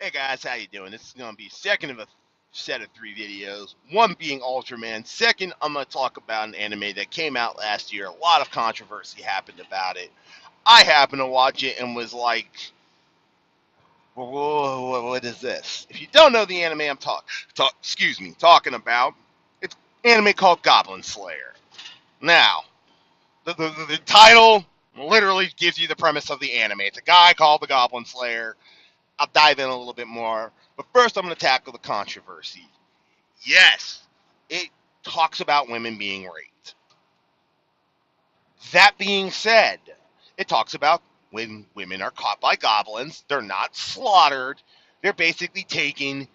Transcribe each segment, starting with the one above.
Hey guys, how you doing? This is gonna be second of a set of three videos. One being Ultraman. Second, I'm gonna talk about an anime that came out last year. A lot of controversy happened about it. I happened to watch it and was like, whoa, what is this? If you don't know the anime I'm talking about, it's an anime called Goblin Slayer. Now, the title literally gives you the premise of the anime. It's a guy called the Goblin Slayer. I'll dive in a little bit more. But first, I'm going to tackle the controversy. Yes, it talks about women being raped. That being said, it talks about when women are caught by goblins, they're not slaughtered. They're basically taken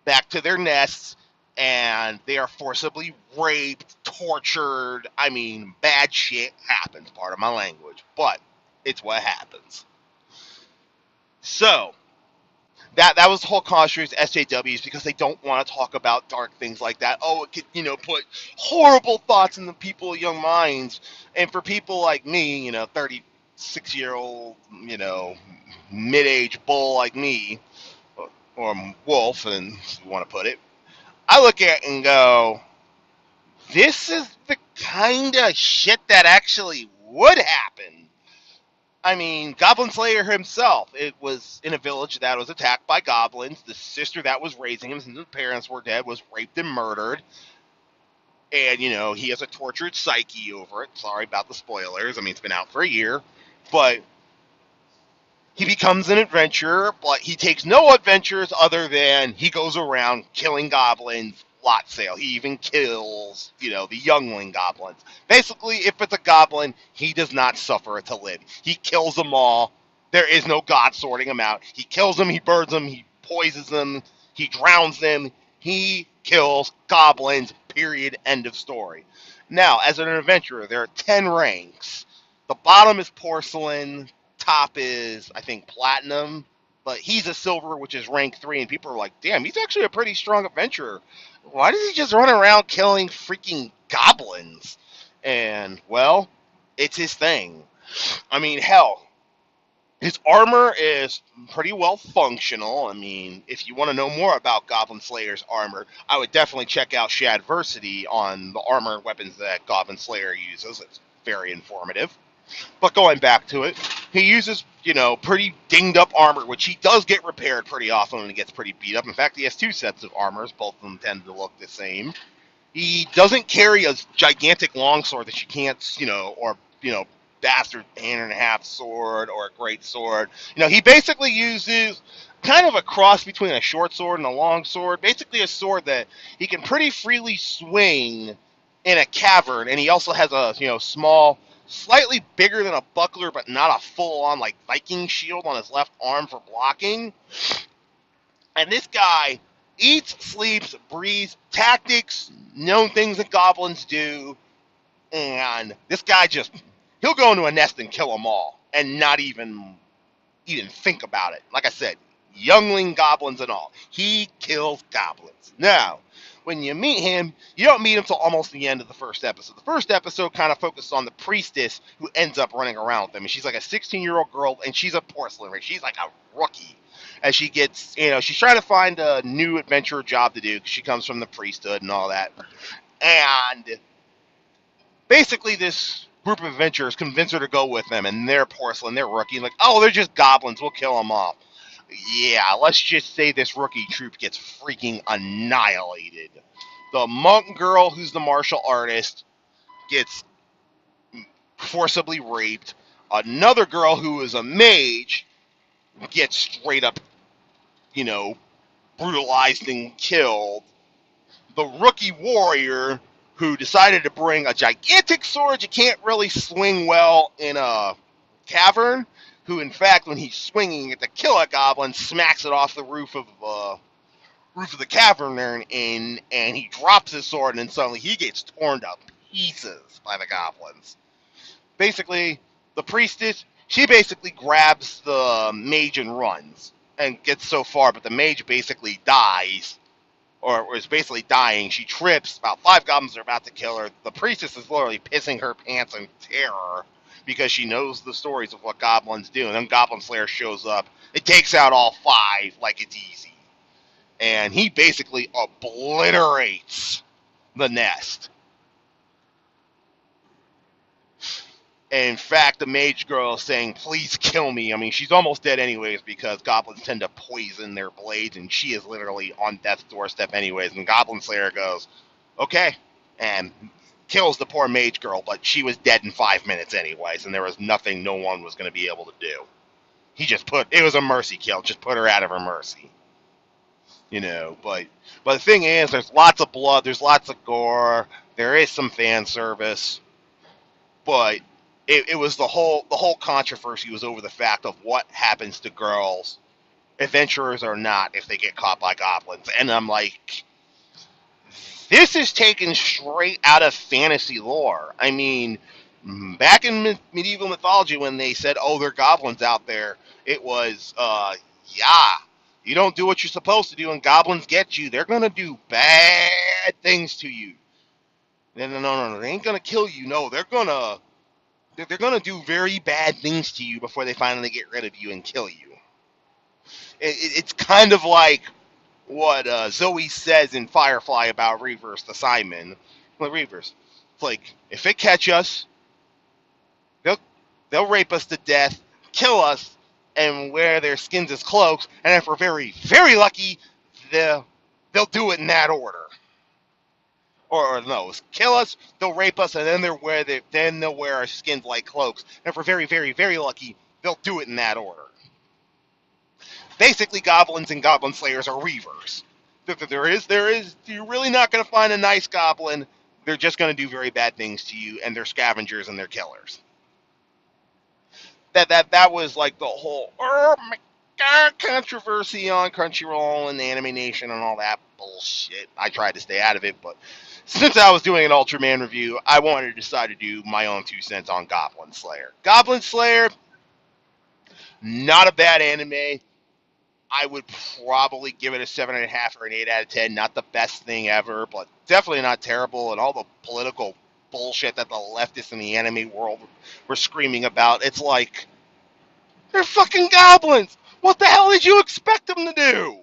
back to their nests and they are forcibly raped, tortured. I mean, bad shit happens, part of my language, but it's what happens. So, that was the whole controversy with SJWs because they don't want to talk about dark things like that. Oh, it could, put horrible thoughts in the people's young minds. And for people like me, 36-year-old, mid-age bull like me, or wolf, and if you want to put it, I look at it and go, this is the kind of shit that actually would happen. I mean, Goblin Slayer himself, it was in a village that was attacked by goblins. The sister that was raising him, since his parents were dead, was raped and murdered. And, he has a tortured psyche over it. Sorry about the spoilers. I mean, it's been out for a year. But he becomes an adventurer, but he takes no adventures other than he goes around killing goblins, lot sale. He even kills, the youngling goblins. Basically, if it's a goblin, he does not suffer to live. He kills them all. There is no god sorting them out. He kills them, he burns them, he poisons them, he drowns them. He kills goblins, period, end of story. Now, as an adventurer, there are 10 ranks. The bottom is porcelain, top is, I think, platinum, but he's a silver, which is rank 3, and people are like, damn, he's actually a pretty strong adventurer. Why does he just run around killing freaking goblins? And, well, it's his thing. I mean, hell, his armor is pretty well functional. I mean, if you want to know more about Goblin Slayer's armor, I would definitely check out Shadversity on the armor and weapons that Goblin Slayer uses. It's very informative. But going back to it, he uses, pretty dinged up armor, which he does get repaired pretty often when he gets pretty beat up. In fact, he has two sets of armors. Both of them tend to look the same. He doesn't carry a gigantic longsword that you can't, or, bastard hand and a half sword or a great sword. He basically uses kind of a cross between a short sword and a long sword. Basically a sword that he can pretty freely swing in a cavern, and he also has a, small, slightly bigger than a buckler, but not a full-on, like, Viking shield on his left arm for blocking. And this guy eats, sleeps, breathes, tactics, known things that goblins do, and this guy he'll go into a nest and kill them all, and not even think about it. Like I said, youngling goblins and all. He kills goblins. Now, when you meet him, you don't meet him until almost the end of the first episode. The first episode kind of focuses on the priestess who ends up running around with them. And she's like a 16-year-old girl, and she's a porcelain race. She's like a rookie. As she gets, she's trying to find a new adventurer job to do because she comes from the priesthood and all that. And basically, this group of adventurers convince her to go with them, and they're porcelain, they're rookie. Like, oh, they're just goblins, we'll kill them off. Yeah, let's just say this rookie troop gets freaking annihilated. The monk girl, who's the martial artist, gets forcibly raped. Another girl who is a mage gets straight up, brutalized and killed. The rookie warrior, who decided to bring a gigantic sword you can't really swing well in a cavern, who, in fact, when he's swinging it to kill a goblin, smacks it off the roof of the cavern there, and he drops his sword, and then suddenly he gets torn to pieces by the goblins. Basically, the priestess, she basically grabs the mage and runs, and gets so far, but the mage basically dies, or is basically dying. She trips. About 5 goblins are about to kill her. The priestess is literally pissing her pants in terror because she knows the stories of what goblins do. And then Goblin Slayer shows up. It takes out all five like it's easy. And he basically obliterates the nest. And in fact, the mage girl is saying, please kill me. I mean, she's almost dead anyways because goblins tend to poison their blades, and she is literally on death's doorstep anyways. And Goblin Slayer goes, okay, and kills the poor mage girl, but she was dead in 5 minutes anyways, and there was nothing no one was going to be able to do. He just it was a mercy kill, just put her out of her mercy. But the thing is, there's lots of blood, there's lots of gore, there is some fan service, but it was the whole controversy was over the fact of what happens to girls, adventurers or not, if they get caught by goblins. And I'm like, this is taken straight out of fantasy lore. I mean, back in medieval mythology, when they said, "Oh, there are goblins out there," it was, yeah, you don't do what you're supposed to do, and goblins get you. They're gonna do bad things to you. No, no, no, no, they ain't gonna kill you. No, they're gonna do very bad things to you before they finally get rid of you and kill you. It's kind of like what Zoe says in Firefly about Reavers to Simon. Like, Reavers, it's like, if it catch us, they'll they'll rape us to death, kill us, and wear their skins as cloaks. And if we're very very lucky, they'll they'll do it in that order. Or no, kill us, they'll rape us, and then they'll wear our skins like cloaks. And if we're very very very lucky, they'll do it in that order. Basically, goblins and goblin slayers are reavers. You're really not going to find a nice goblin. They're just going to do very bad things to you, and they're scavengers and they're killers. That was like the whole, oh my god, controversy on Crunchyroll and Anime Nation and all that bullshit. I tried to stay out of it, but since I was doing an Ultraman review, I wanted to decide to do my own 2 cents on Goblin Slayer. Goblin Slayer, not a bad anime. I would probably give it a 7.5 or an 8 out of 10. Not the best thing ever, but definitely not terrible. And all the political bullshit that the leftists in the anime world were screaming about, it's like, they're fucking goblins. What the hell did you expect them to do?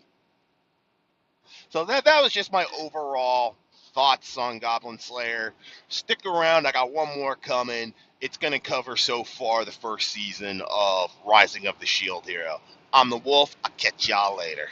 So that was just my overall thoughts on Goblin Slayer. Stick around. I got one more coming. It's going to cover so far the first season of Rising of the Shield Hero. I'm the Wolf. I'll catch y'all later.